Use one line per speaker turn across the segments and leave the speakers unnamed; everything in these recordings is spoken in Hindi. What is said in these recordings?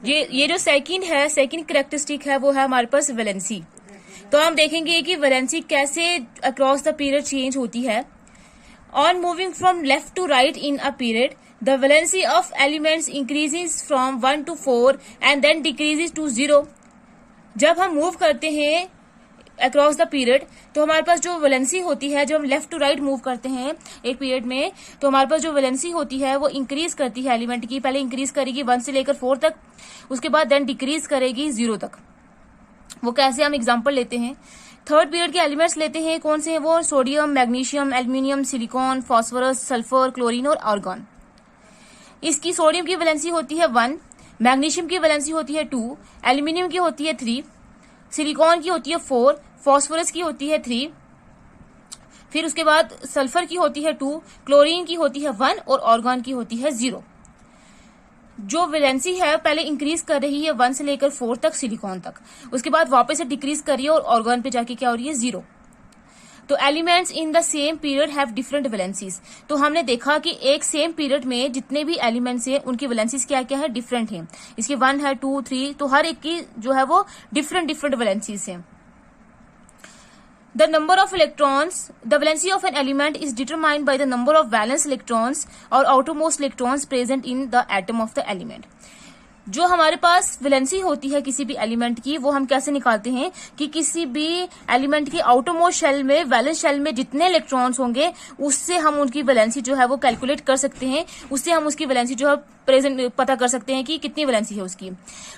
ये जो सेकंड कैरेक्टरिस्टिक है वो है हमारे पास वैलेंसी। तो हम देखेंगे कि वैलेंसी कैसे अक्रॉस द पीरियड चेंज होती है। On moving from left to right in a period, the valency of elements increases from 1 to 4 and then decreases to 0। जब हम मूव करते हैं अक्रॉस द पीरियड तो हमारे पास जो वैलेंसी होती है, जब हम लेफ्ट टू राइट मूव करते हैं एक पीरियड में, तो हमारे पास जो वैलेंसी होती है वो इंक्रीज करती है एलिमेंट की। पहले इंक्रीज करेगी 1 से लेकर 4 तक, उसके बाद देन डिक्रीज करेगी 0 तक। वो कैसे, हम एग्जांपल लेते हैं। थर्ड पीरियड के एलिमेंट्स लेते हैं, कौन से हैं वो? Sodium, magnesium, aluminium, silicon, phosphorus, sulphur, chlorine और आर्गन। इसकी सोडियम की वैलेंसी होती है 1, मैग्नीशियम की वैलेंसी होती है 2, एल्यूमिनियम की होती है 3, सिलिकॉन की होती है 4, फास्फोरस की होती है 3, फिर उसके बाद सल्फर की होती है 2, क्लोरीन की होती है 1 और आर्गन की होती है 0। जो वैलेंसी है पहले इंक्रीज कर रही है 1 से लेकर 4 तक सिलिकॉन तक, उसके बाद वापस से डिक्रीज कर रही है और आर्गन पे जाके क्या हो रही है? 0। तो elements in the same period have different valencies. तो हमने देखा कि एक सेम पीरियड में जितने भी एलिमेंट्स हैं उनकी वैलेंसीज क्या क्या है? डिफरेंट है। इसके 1 है, 2, 3, तो हर एक की जो है वो डिफरेंट वैलेंसीज है। The number of electrons, the valency of an element is determined by the number of valence electrons or outermost electrons present in the atom of the element. जो हमारे पास वैलेंसी होती है किसी भी एलिमेंट की, वो हम कैसे निकालते हैं कि किसी भी एलिमेंट की आउटरमोस्ट शेल में, वैलेंस शेल में जितने इलेक्ट्रॉन्स होंगे उससे हम उनकी वैलेंसी जो है वो कैलकुलेट कर सकते हैं। उससे हम उसकी वैलेंसी जो है प्रेजेंट पता कर सकते हैं कि कितनी वैलेंसी है उसकी।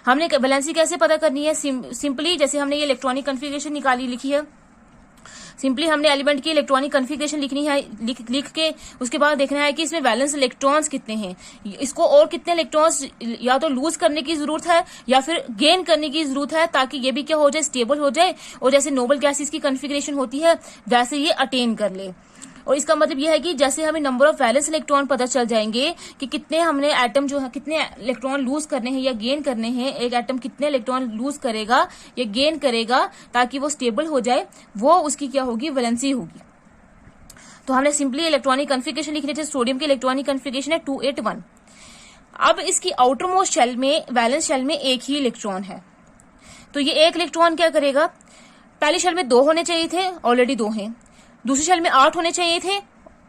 हमने वैलेंसी कैसे पता करनी है? सिंपली जैसे हमने ये इलेक्ट्रॉनिक कन्फिगरेशन निकाली लिखी है, सिंपली हमने एलिमेंट की इलेक्ट्रॉनिक कन्फिगरेशन लिखनी है, लिख के उसके बाद देखना है कि इसमें वैलेंस इलेक्ट्रॉन्स कितने हैं, इसको और कितने इलेक्ट्रॉन्स या तो लूज करने की जरूरत है या फिर गेन करने की जरूरत है, ताकि ये भी क्या हो जाए? स्टेबल हो जाए और जैसे नोबल गैसेस की कन्फिगरेशन होती है वैसे ये अटेन कर ले। और इसका मतलब यह है कि जैसे हमें नंबर ऑफ वैलेंस इलेक्ट्रॉन पता चल जाएंगे कि कितने हमने एटम जो है कितने इलेक्ट्रॉन लूज करने हैं या गेन करने हैं, एक एटम कितने इलेक्ट्रॉन लूज करेगा या गेन करेगा ताकि वो स्टेबल हो जाए, वो उसकी क्या होगी? वैलेंसी होगी। तो हमने सिंपली इलेक्ट्रॉनिक कन्फिगरेशन लिख ली। सोडियम की इलेक्ट्रॉनिक कन्फिगरेशन है 281। अब इसकी आउटर मोस्ट शेल में, वैलेंस शेल में एक ही इलेक्ट्रॉन है, तो ये एक इलेक्ट्रॉन क्या करेगा? पहली शेल में 2 होने चाहिए थे, ऑलरेडी 2 हैं। दूसरी शेल में 8 होने चाहिए थे,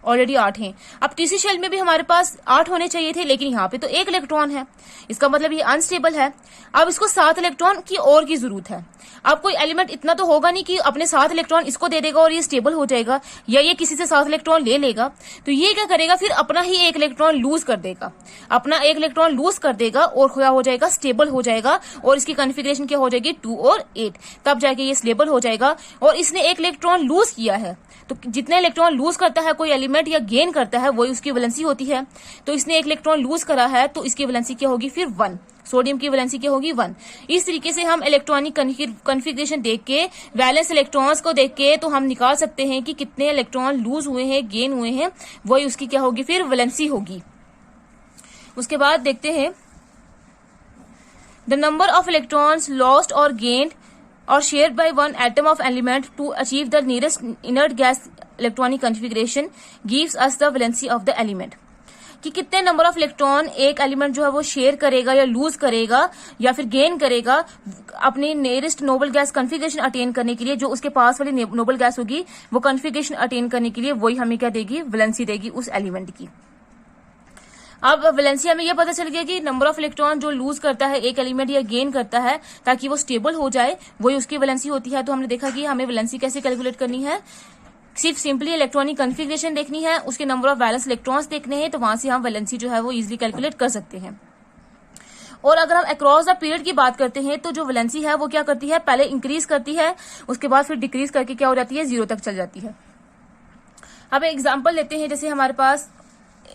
ऑलरेडी 8 हैं। अब तीसरी शेल में भी हमारे पास 8 होने चाहिए थे, लेकिन यहाँ पे तो 1 इलेक्ट्रॉन है, इसका मतलब ये अनस्टेबल है। अब इसको 7 इलेक्ट्रॉन की और की जरूरत है। अब कोई एलिमेंट इतना तो होगा नहीं कि अपने 7 इलेक्ट्रॉन इसको दे देगा और ये स्टेबल हो जाएगा, या ये किसी से 7 इलेक्ट्रॉन ले लेगा। तो ये क्या करेगा? फिर अपना ही 1 इलेक्ट्रॉन लूज कर देगा, अपना 1 इलेक्ट्रॉन लूज कर देगा और क्या हो जाएगा? स्टेबल हो जाएगा। और इसकी कन्फिगरेशन क्या हो जाएगी? 2 और 8, तब जाके ये स्टेबल हो जाएगा। और इसने 1 इलेक्ट्रॉन लूज किया है, तो जितने इलेक्ट्रॉन लूज करता है कोई एलिमेंट या गेन करता है वही उसकी वैलेंसी होती है। तो इसने 1 इलेक्ट्रॉन लूज करा है तो इसकी वैलेंसी क्या होगी? फिर 1। सोडियम की वैलेंसी क्या होगी? 1। इस तरीके से हम इलेक्ट्रॉनिक कन्फिगरेशन देख के, वैलेंस इलेक्ट्रॉन्स को देख के तो हम निकाल सकते हैं कि कितने इलेक्ट्रॉन लूज हुए हैं, गेन हुए हैं, वही उसकी क्या होगी? फिर वैलेंसी होगी। उसके बाद देखते हैं the number of electrons lost और gained or shared by one atom of element to achieve the nearest inert gas electronic configuration gives us the valency of the element। कि कितने नंबर ऑफ इलेक्ट्रॉन एक एलिमेंट जो है वो शेयर करेगा या लूज करेगा या फिर गेन करेगा अपनी nearest noble gas configuration attain करने के लिए, जो उसके पास वाली नोबल गैस होगी वो कन्फिगरेशन अटेन करने के लिए वही हमें क्या देगी? वैलेंसी देगी उस एलिमेंट की। अब वैलेंसी हमें यह पता चल गया कि नंबर ऑफ इलेक्ट्रॉन जो लूज करता है एक एलिमेंट या गेन करता है ताकि वो स्टेबल हो जाए, वही उसकी वैलेंसी होती है। तो हमने देखा कि हमें वैलेंसी कैसे कैलकुलेट करनी है? सिर्फ सिंपली इलेक्ट्रॉनिक कन्फिगरेशन देखनी है, उसके नंबर ऑफ वैलेंस इलेक्ट्रॉन्स देखने हैं, तो वहां से हम वैलेंसी जो है वो इजिली कैलकुलेट कर सकते हैं। और अगर हम अक्रॉस द पीरियड की बात करते हैं तो जो वैलेंसी है वो क्या करती है? पहले इंक्रीज करती है, उसके बाद फिर डिक्रीज करके क्या हो जाती है? 0 तक चल जाती है। अब एग्जाम्पल लेते हैं, जैसे हमारे पास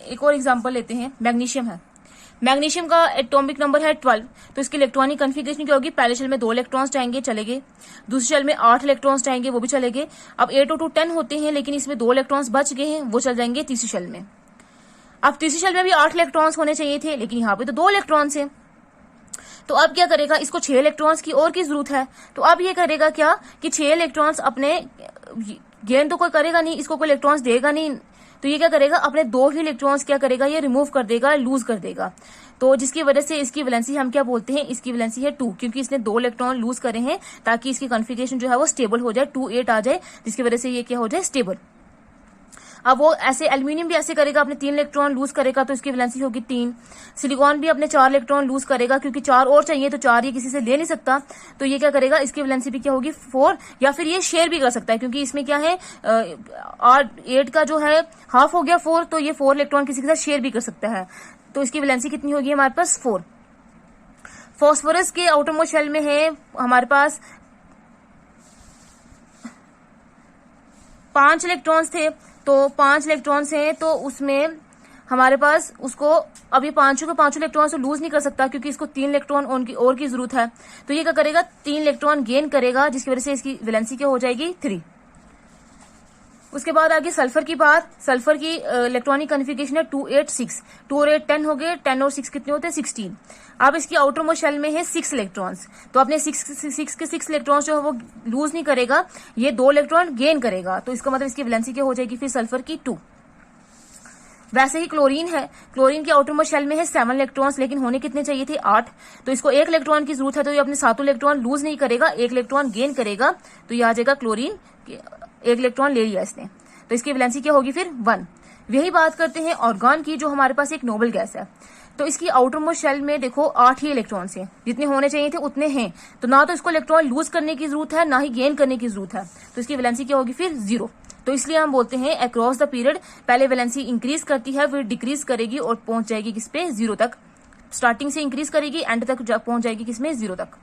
एक और एग्जाम्पल लेते हैं, मैग्नीशियम है। मैग्नीशियम का एटॉमिक नंबर है 12, तो इसकी इलेक्ट्रॉनिक कन्फिगरेशन क्या होगी? पहले शेल में 2 इलेक्ट्रॉन्स जाएंगे, चलेंगे। दूसरी शेल में 8 इलेक्ट्रॉन्स जाएंगे, वो भी चलेंगे। अब 8 और 2 10 होते हैं, लेकिन इसमें 2 इलेक्ट्रॉन्स बच गए हैं, वो चल जाएंगे तीसरी शेल में। अब तीसरी शेल में भी 8 इलेक्ट्रॉन्स होने चाहिए थे, लेकिन यहाँ पे तो 2 इलेक्ट्रॉन्स हैं। तो अब क्या करेगा? इसको 6 इलेक्ट्रॉन्स की और की जरूरत है, तो अब ये करेगा क्या कि 6 इलेक्ट्रॉन्स अपने गेन तो कोई करेगा नहीं, इसको कोई इलेक्ट्रॉन्स देगा नहीं, तो ये क्या करेगा? अपने 2 ही इलेक्ट्रॉन्स क्या करेगा? ये रिमूव कर देगा, लूज कर देगा। तो जिसकी वजह से इसकी वैलेंसी हम क्या बोलते हैं, इसकी वैलेंसी है 2, क्योंकि इसने 2 इलेक्ट्रॉन लूज करे हैं ताकि इसकी कॉन्फ़िगरेशन जो है वो स्टेबल हो जाए, 2-8 आ जाए, जिसकी वजह से ये क्या हो जाए, स्टेबल। अब वो ऐसे एल्यूमिनियम भी ऐसे करेगा, अपने 3 इलेक्ट्रॉन लूज करेगा तो इसकी वैलेंसी होगी 3। सिलिकॉन भी अपने 4 इलेक्ट्रॉन लूज करेगा, क्योंकि 4 और चाहिए तो 4 ये किसी से ले नहीं सकता, तो ये क्या करेगा, इसकी वैलेंसी भी क्या होगी 4, या फिर ये शेयर भी कर सकता है, क्योंकि इसमें क्या है 8 का जो है हाफ हो गया 4, तो ये 4 इलेक्ट्रॉन किसी के साथ शेयर भी कर सकता है, तो इसकी वैलेंसी कितनी होगी हमारे पास 4। फॉस्फोरस के आउटर मोस्ट शेल में है हमारे पास 5 इलेक्ट्रॉन्स थे, तो 5 इलेक्ट्रॉन्स हैं, तो उसमें हमारे पास उसको अब ये पांचों के पांचों इलेक्ट्रॉन से लूज नहीं कर सकता, क्योंकि इसको 3 इलेक्ट्रॉन और की जरूरत है, तो ये क्या करेगा 3 इलेक्ट्रॉन गेन करेगा, जिसकी वजह से इसकी वैलेंसी क्या हो जाएगी 3। उसके बाद आगे सल्फर की बात। सल्फर की इलेक्ट्रॉनिक कॉन्फ़िगरेशन है 2-8-6, 2 और 8 10 हो गए, 10 और 6 कितने होते हैं 16। अब इसकी आउटर मोस्ट शेल में है 6 इलेक्ट्रॉन्स, तो अपने 6 के 6 इलेक्ट्रॉन्स जो है वो लूज नहीं करेगा, ये 2 इलेक्ट्रॉन गेन करेगा, तो इसका मतलब इसकी वैलेंसी क्या हो जाएगी फिर सल्फर की 2। वैसे ही क्लोरीन है, क्लोरीन की आउटर मोस्ट शेल में है 7 इलेक्ट्रॉन्स, लेकिन होने कितने चाहिए थे 8, तो इसको 1 इलेक्ट्रॉन की जरूरत है, तो ये अपने 7 इलेक्ट्रॉन लूज नहीं करेगा, 1 इलेक्ट्रॉन गेन करेगा, तो ये आ जाएगा क्लोरीन 1 इलेक्ट्रॉन ले लिया इसने, तो इसकी वैलेंसी क्या होगी फिर 1। यही बात करते हैं ऑर्गन की, जो हमारे पास एक नोबल गैस है, तो इसकी आउटर मोस्ट शेल में देखो 8 ही इलेक्ट्रॉन्स हैं, जितने होने चाहिए थे उतने हैं, तो ना तो इसको इलेक्ट्रॉन लूज करने की जरूरत है, ना ही गेन करने की जरूरत है, तो इसकी वैलेंसी क्या होगी फिर 0। तो इसलिए हम बोलते हैं अक्रॉस द पीरियड पहले वैलेंसी इंक्रीज करती है, फिर डिक्रीज करेगी और पहुंच जाएगी किस पे 0 तक, स्टार्टिंग से इंक्रीज करेगी, एंड तक पहुंच जाएगी किसमें 0 तक।